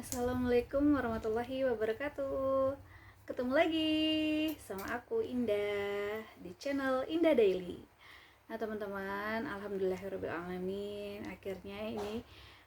Assalamualaikum warahmatullahi wabarakatuh. Ketemu lagi sama aku Indah di channel Indah Daily. Nah teman-teman, alhamdulillahirobbilalamin, akhirnya ini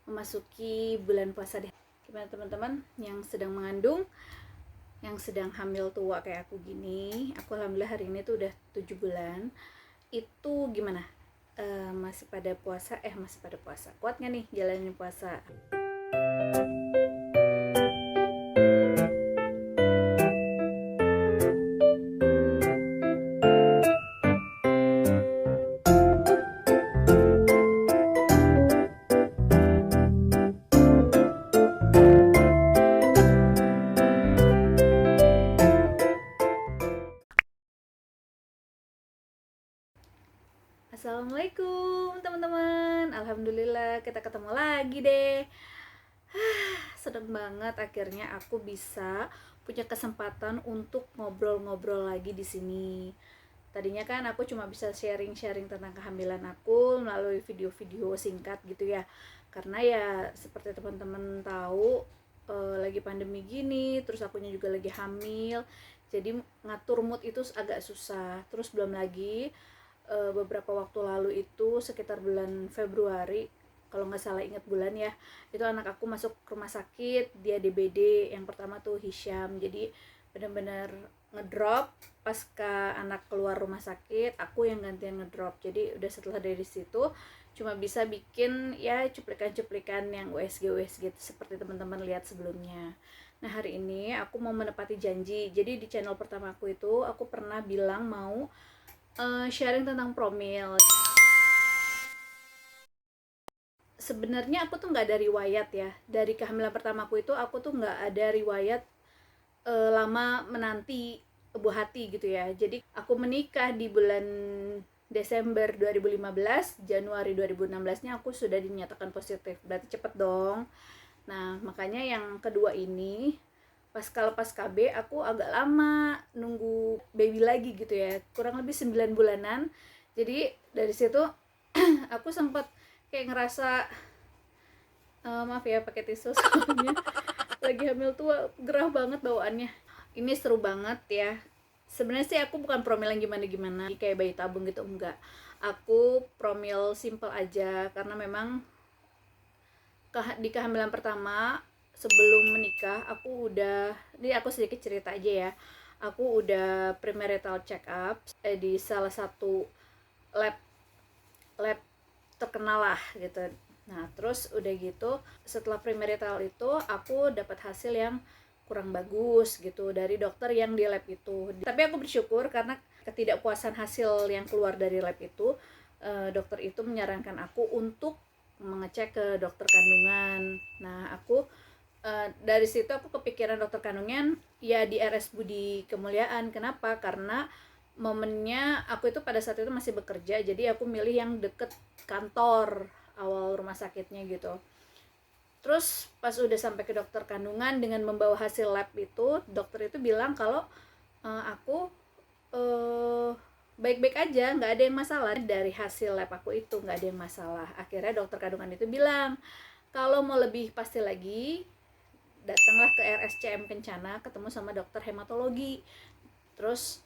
memasuki bulan puasa deh. Gimana teman-teman yang sedang mengandung, yang sedang hamil tua kayak aku gini? Aku alhamdulillah hari ini tuh udah 7 bulan. Itu gimana? Masih pada puasa? Masih pada puasa. Kuat gak nih jalanin puasa? Assalamualaikum teman-teman. Alhamdulillah kita ketemu lagi deh. Seneng banget akhirnya aku bisa punya kesempatan untuk ngobrol-ngobrol lagi di sini. Tadinya kan aku cuma bisa sharing-sharing tentang kehamilan aku melalui video-video singkat gitu ya. Karena ya seperti teman-teman tahu, lagi pandemi gini, terus akunya juga lagi hamil. Jadi ngatur mood itu agak susah. Terus belum lagi beberapa waktu lalu itu sekitar bulan Februari, kalau nggak salah ingat bulan ya, itu anak aku masuk rumah sakit, dia DBD. Yang pertama tuh Hisham, jadi benar-benar ngedrop. Pasca anak keluar rumah sakit, aku yang gantian ngedrop. Jadi udah setelah dari situ cuma bisa bikin ya cuplikan-cuplikan yang USG seperti teman-teman lihat sebelumnya. Nah hari ini aku mau menepati janji. Jadi di channel pertama aku itu aku pernah bilang mau sharing tentang promil. Sebenarnya aku tuh nggak ada riwayat ya, dari kehamilan pertamaku itu aku tuh nggak ada riwayat lama menanti buah hati gitu ya. Jadi aku menikah di bulan Desember 2015, Januari 2016-nya aku sudah dinyatakan positif. Berarti cepet dong. Nah, makanya yang kedua ini pas lepas KB aku agak lama nunggu baby lagi gitu ya, kurang lebih 9 bulanan. Jadi dari situ aku sempat kayak ngerasa maaf ya pakai tisu soalnya lagi hamil tuh gerah banget bawaannya. Ini seru banget ya. Sebenarnya sih aku bukan promil yang gimana-gimana kayak bayi tabung gitu, enggak. Aku promil simple aja karena memang di kehamilan pertama sebelum menikah aku udah, ini aku sedikit cerita aja ya, aku udah premarital check up di salah satu lab lab terkenal lah gitu. Nah terus udah gitu setelah premarital itu aku dapat hasil yang kurang bagus gitu dari dokter yang di lab itu. Tapi aku bersyukur karena ketidakpuasan hasil yang keluar dari lab itu, dokter itu menyarankan aku untuk mengecek ke dokter kandungan. Nah aku dari situ aku kepikiran dokter kandungan ya di RS Budi Kemuliaan. Kenapa? Karena momennya aku itu pada saat itu masih bekerja, jadi aku milih yang deket kantor awal rumah sakitnya gitu. Terus pas udah sampai ke dokter kandungan dengan membawa hasil lab itu, dokter itu bilang kalau aku baik-baik aja, nggak ada yang masalah. Dari hasil lab aku itu nggak ada yang masalah. Akhirnya dokter kandungan itu bilang kalau mau lebih pasti lagi datanglah ke RSCM Kencana ketemu sama dokter hematologi. Terus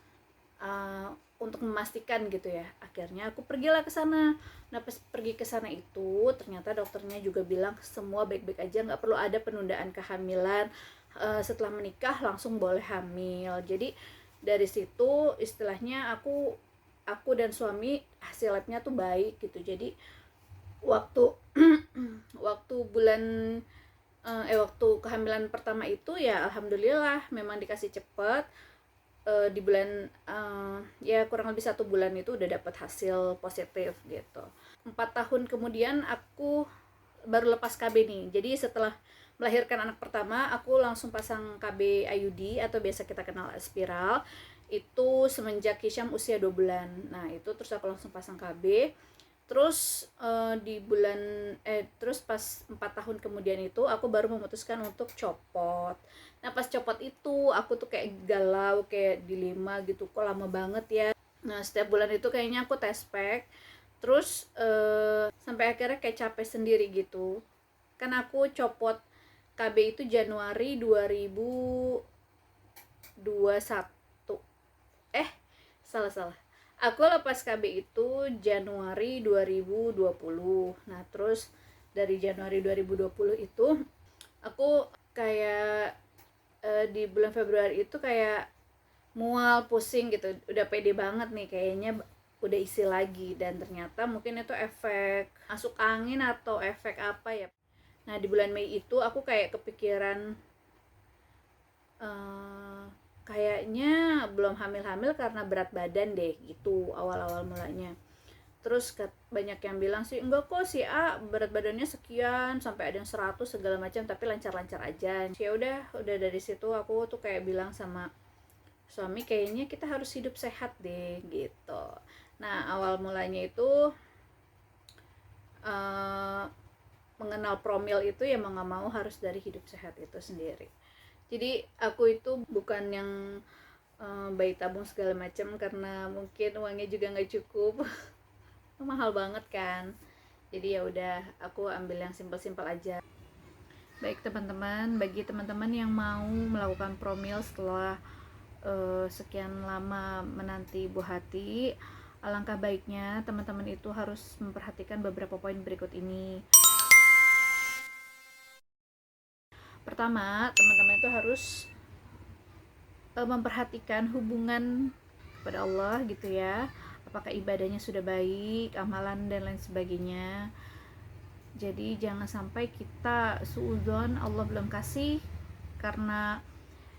untuk memastikan gitu ya, akhirnya aku pergilah ke sana. Nah pas pergi ke sana itu ternyata dokternya juga bilang semua baik-baik aja, nggak perlu ada penundaan kehamilan, setelah menikah langsung boleh hamil. Jadi dari situ istilahnya aku dan suami hasil labnya tuh baik gitu. Jadi waktu waktu bulan waktu kehamilan pertama itu ya alhamdulillah memang dikasih cepet. Di bulan ya kurang lebih 1 bulan itu udah dapat hasil positif gitu. 4 tahun kemudian aku baru lepas KB nih. Jadi setelah melahirkan anak pertama aku langsung pasang KB IUD atau biasa kita kenal spiral itu semenjak Hisham usia 2 bulan. Nah itu terus aku langsung pasang KB. Terus terus pas 4 tahun kemudian itu aku baru memutuskan untuk copot. Nah pas copot itu aku tuh kayak galau, kayak dilema gitu, kok lama banget ya. Nah setiap bulan itu kayaknya aku tes pack. Terus sampai akhirnya kayak capek sendiri gitu. Kan aku copot KB itu Januari 2021. Salah. Aku lepas KB itu Januari 2020. Nah, terus dari Januari 2020 itu aku kayak di bulan Februari itu kayak mual, pusing gitu, udah pede banget nih kayaknya udah isi lagi, dan ternyata mungkin itu efek masuk angin atau efek apa ya. Nah, di bulan Mei itu aku kayak kepikiran kayaknya belum hamil-hamil karena berat badan deh gitu awal-awal mulanya. Terus banyak yang bilang sih enggak kok, si A berat badannya sekian sampai ada yang 100 segala macam tapi lancar-lancar aja. Ya udah dari situ aku tuh kayak bilang sama suami kayaknya kita harus hidup sehat deh gitu. Nah, awal mulanya itu mengenal promil itu ya mau nggak mau harus dari hidup sehat itu sendiri. Jadi aku itu bukan yang bayi tabung segala macam karena mungkin uangnya juga nggak cukup. Mahal banget kan. Jadi ya udah aku ambil yang simpel-simpel aja. Baik teman-teman, bagi teman-teman yang mau melakukan promil setelah sekian lama menanti buah hati, alangkah baiknya teman-teman itu harus memperhatikan beberapa poin berikut ini. Pertama, teman-teman itu harus memperhatikan hubungan kepada Allah gitu ya, apakah ibadahnya sudah baik, amalan dan lain sebagainya. Jadi jangan sampai kita suudzon Allah belum kasih karena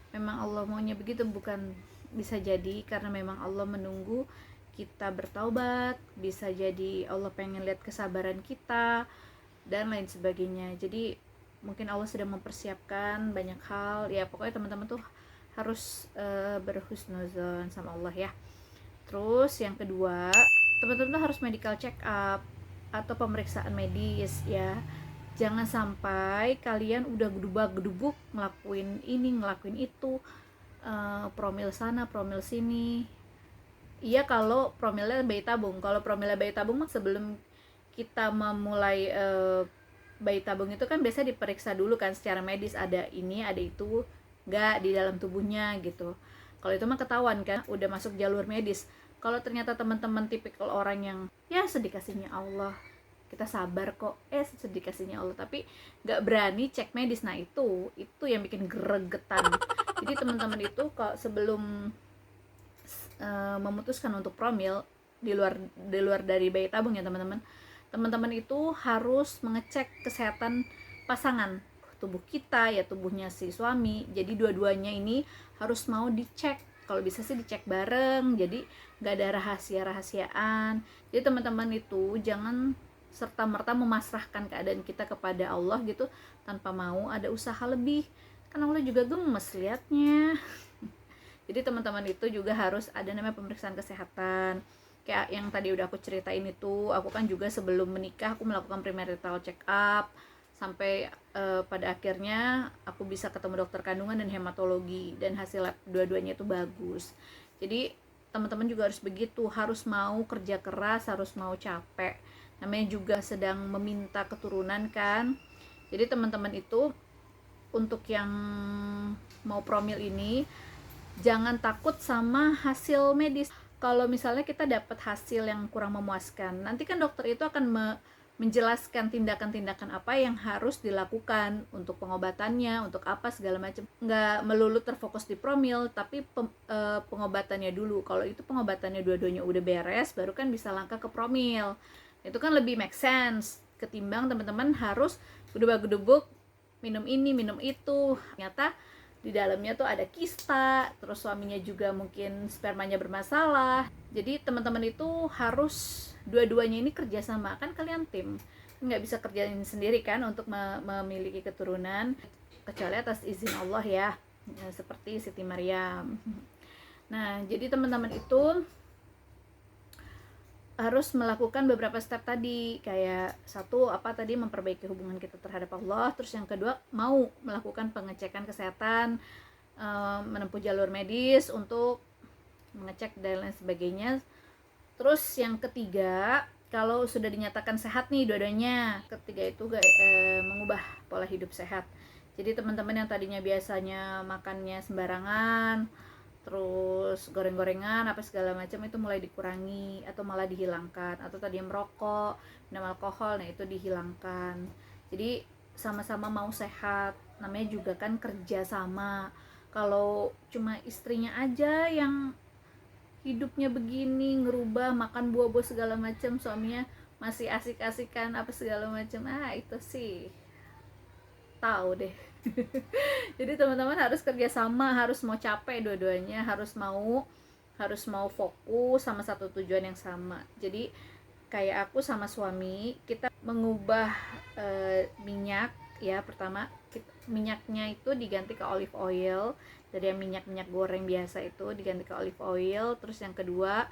memang Allah maunya begitu, bukan, bisa jadi karena memang Allah menunggu kita bertaubat, bisa jadi Allah pengen lihat kesabaran kita dan lain sebagainya. Jadi mungkin Allah sedang mempersiapkan banyak hal ya, pokoknya teman-teman tuh harus berhusnuzon sama Allah ya. Terus yang kedua, teman-teman tuh harus medical check up atau pemeriksaan medis ya. Jangan sampai kalian udah gedubak-gedubuk ngelakuin ini, ngelakuin itu, promil sana, promil sini. Iya kalau promilnya bayi tabung. Kalau promilnya bayi tabung mah sebelum kita memulai bayi tabung itu kan biasa diperiksa dulu kan secara medis, ada ini, ada itu enggak di dalam tubuhnya gitu. Kalau itu mah ketahuan kan udah masuk jalur medis. Kalau ternyata teman-teman tipikal orang yang ya sedikasihnya Allah, kita sabar kok, sedikasihnya Allah, tapi nggak berani cek medis, nah itu yang bikin gregetan. Jadi teman-teman itu kalau sebelum memutuskan untuk promil di luar dari bayi tabung ya teman-teman itu harus mengecek kesehatan pasangan, tubuh kita ya, tubuhnya si suami. Jadi dua-duanya ini harus mau dicek, kalau bisa sih dicek bareng, jadi nggak ada rahasiaan. Jadi teman-teman itu jangan serta-merta memasrahkan keadaan kita kepada Allah gitu tanpa mau ada usaha lebih, karena Allah juga gemes liatnya. Jadi teman-teman itu juga harus ada namanya pemeriksaan kesehatan. Kayak yang tadi udah aku ceritain itu, aku kan juga sebelum menikah aku melakukan premarital check up sampai pada akhirnya aku bisa ketemu dokter kandungan dan hematologi, dan hasil lab dua-duanya itu bagus. Jadi teman-teman juga harus begitu, harus mau kerja keras, harus mau capek. Namanya juga sedang meminta keturunan kan. Jadi teman-teman itu untuk yang mau promil ini jangan takut sama hasil medis. Kalau misalnya kita dapat hasil yang kurang memuaskan, nanti kan dokter itu akan menjelaskan tindakan-tindakan apa yang harus dilakukan untuk pengobatannya, untuk apa segala macam. Nggak melulu terfokus di promil, tapi pengobatannya dulu. Kalau itu pengobatannya dua-duanya udah beres, baru kan bisa langkah ke promil. Itu kan lebih make sense ketimbang teman-teman harus gedubuk-gedubuk minum ini, minum itu. Ternyata di dalamnya tuh ada kista, terus suaminya juga mungkin spermanya bermasalah. Jadi teman-teman itu harus dua-duanya ini kerjasama, kan kalian tim, nggak bisa kerjain sendiri kan untuk memiliki keturunan, kecuali atas izin Allah ya, seperti Siti Maryam. Nah jadi teman-teman itu harus melakukan beberapa step tadi, kayak satu tadi memperbaiki hubungan kita terhadap Allah, terus yang kedua mau melakukan pengecekan kesehatan, menempuh jalur medis untuk mengecek dan lain sebagainya. Terus yang ketiga, kalau sudah dinyatakan sehat nih dua-duanya, ketiga itu mengubah pola hidup sehat. Jadi teman-teman yang tadinya biasanya makannya sembarangan, terus goreng-gorengan apa segala macam itu mulai dikurangi atau malah dihilangkan, atau tadi merokok, minum alkohol, nah itu dihilangkan. Jadi sama-sama mau sehat, namanya juga kan kerja sama. Kalau cuma istrinya aja yang hidupnya begini, ngerubah makan buah-buah segala macam, suaminya masih asik-asikan apa segala macam, itu sih tahu deh. Jadi teman-teman harus kerjasama, harus mau capek dua-duanya, harus mau fokus sama satu tujuan yang sama. Jadi kayak aku sama suami, kita mengubah minyak ya. Pertama minyaknya itu diganti ke olive oil, dari yang minyak goreng biasa itu diganti ke olive oil. Terus yang kedua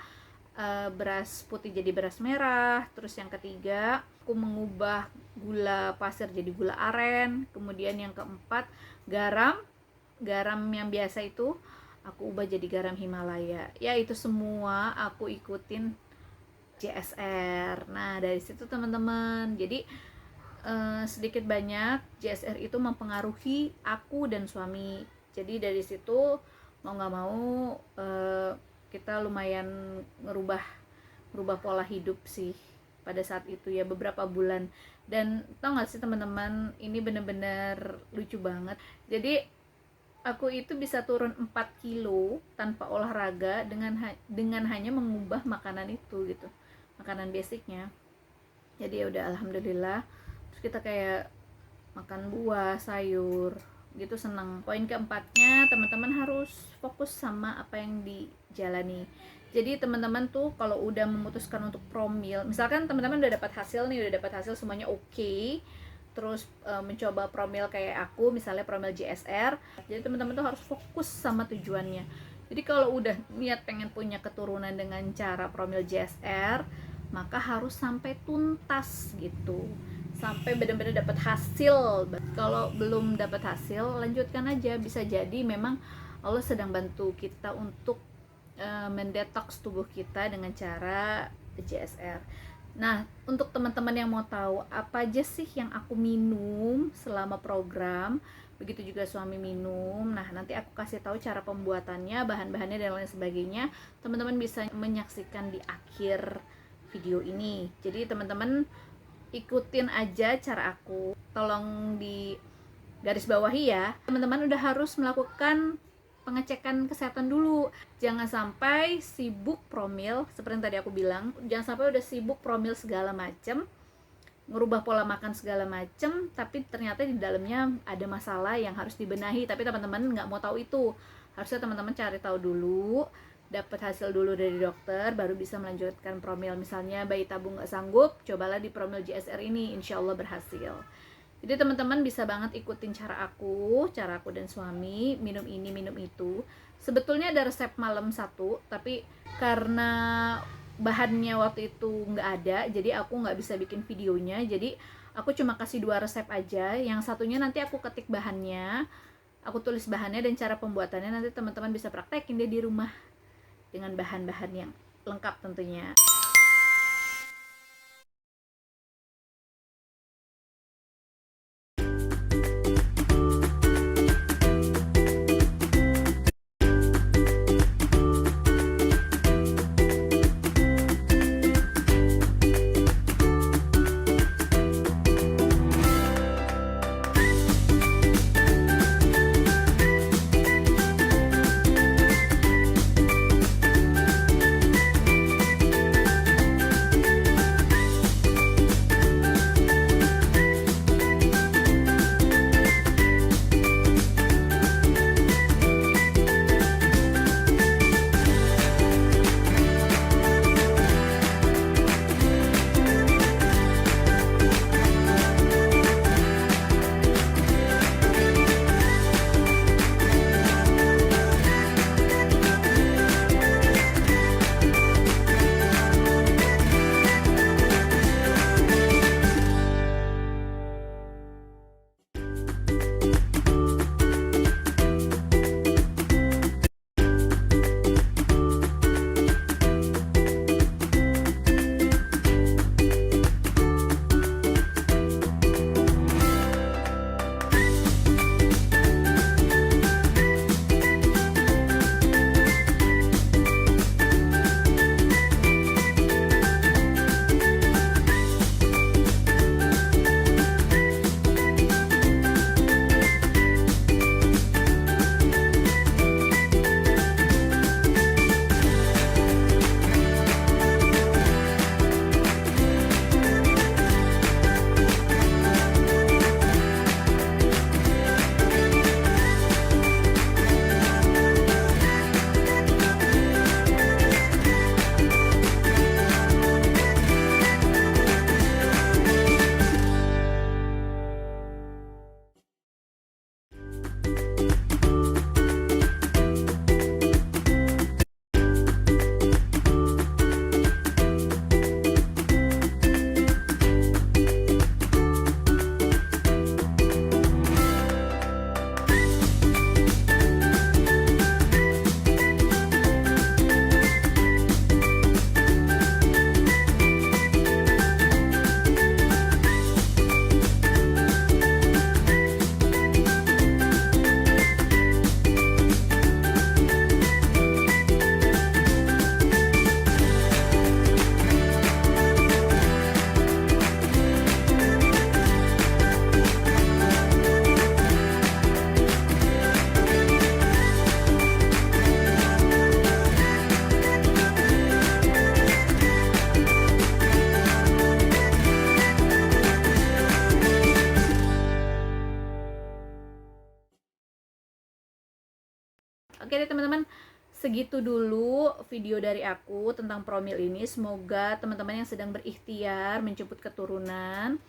beras putih jadi beras merah. Terus yang ketiga aku mengubah gula pasir jadi gula aren. Kemudian yang keempat garam yang biasa itu aku ubah jadi garam Himalaya. Ya itu semua aku ikutin JSR. Nah dari situ teman-teman, jadi sedikit banyak JSR itu mempengaruhi aku dan suami. Jadi dari situ mau nggak mau kita lumayan ngerubah pola hidup sih pada saat itu ya, beberapa bulan. Dan tau gak sih teman-teman, ini bener-bener lucu banget. Jadi aku itu bisa turun 4 kilo tanpa olahraga dengan hanya mengubah makanan itu gitu, makanan basicnya. Jadi ya udah alhamdulillah. Terus kita kayak makan buah, sayur gitu, senang. Poin keempatnya, teman-teman harus fokus sama apa yang dijalani. Jadi teman-teman tuh kalau udah memutuskan untuk promil, misalkan teman-teman udah dapat hasil semuanya oke, terus mencoba promil kayak aku, misalnya promil JSR. Jadi teman-teman tuh harus fokus sama tujuannya. Jadi kalau udah niat pengen punya keturunan dengan cara promil JSR, maka harus sampai tuntas gitu, sampai benar-benar dapat hasil. Kalau belum dapat hasil, lanjutkan aja. Bisa jadi memang Allah sedang bantu kita untuk mendetoks tubuh kita dengan cara JSR. Nah, untuk teman-teman yang mau tahu apa aja sih yang aku minum selama program, begitu juga suami minum, nah nanti aku kasih tahu cara pembuatannya, bahan-bahannya dan lain sebagainya. Teman-teman bisa menyaksikan di akhir video ini. Jadi teman-teman ikutin aja cara aku. Tolong di garis bawahi ya, teman-teman udah harus melakukan pengecekan kesehatan dulu. Jangan sampai sibuk promil, seperti yang tadi aku bilang, jangan sampai udah sibuk promil segala macem, ngerubah pola makan segala macem, tapi ternyata di dalamnya ada masalah yang harus dibenahi, tapi teman-teman nggak mau tahu itu. Harusnya teman-teman cari tahu dulu, dapat hasil dulu dari dokter, baru bisa melanjutkan promil. Misalnya bayi tabung nggak sanggup, cobalah di promil JSR ini, insya Allah berhasil. Jadi teman-teman bisa banget ikutin cara aku dan suami, minum ini, minum itu. Sebetulnya ada resep malam satu, tapi karena bahannya waktu itu nggak ada, jadi aku nggak bisa bikin videonya. Jadi aku cuma kasih 2 resep aja. Yang satunya nanti aku ketik bahannya, aku tulis bahannya dan cara pembuatannya, nanti teman-teman bisa praktekin deh di rumah dengan bahan-bahan yang lengkap tentunya. Oke deh teman-teman, segitu dulu video dari aku tentang promil ini. Semoga teman-teman yang sedang berikhtiar menjemput keturunan,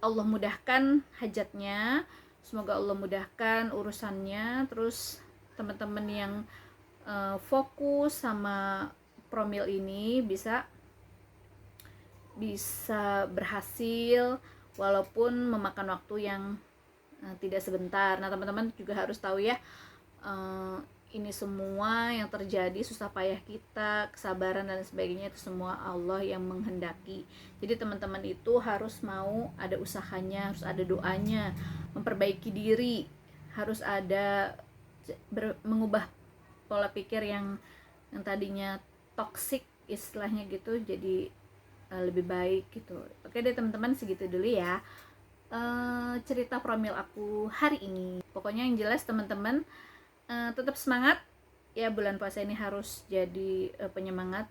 Allah mudahkan hajatnya, semoga Allah mudahkan urusannya. Terus teman-teman yang fokus sama promil ini bisa berhasil walaupun memakan waktu yang tidak sebentar. Nah teman-teman juga harus tahu ya, ini semua yang terjadi, susah payah kita, kesabaran dan sebagainya, itu semua Allah yang menghendaki. Jadi teman-teman itu harus mau ada usahanya, harus ada doanya, memperbaiki diri, harus ada mengubah pola pikir yang tadinya toksik istilahnya gitu, jadi lebih baik gitu. Oke deh teman-teman, segitu dulu ya cerita promil aku hari ini. Pokoknya yang jelas teman-teman tetap semangat ya, bulan puasa ini harus jadi penyemangat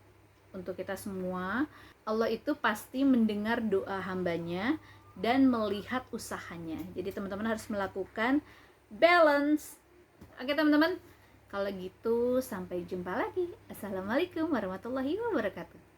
untuk kita semua. Allah itu pasti mendengar doa hambanya dan melihat usahanya. Jadi teman-teman harus melakukan balance. Oke teman-teman, kalau gitu sampai jumpa lagi. Assalamualaikum warahmatullahi wabarakatuh.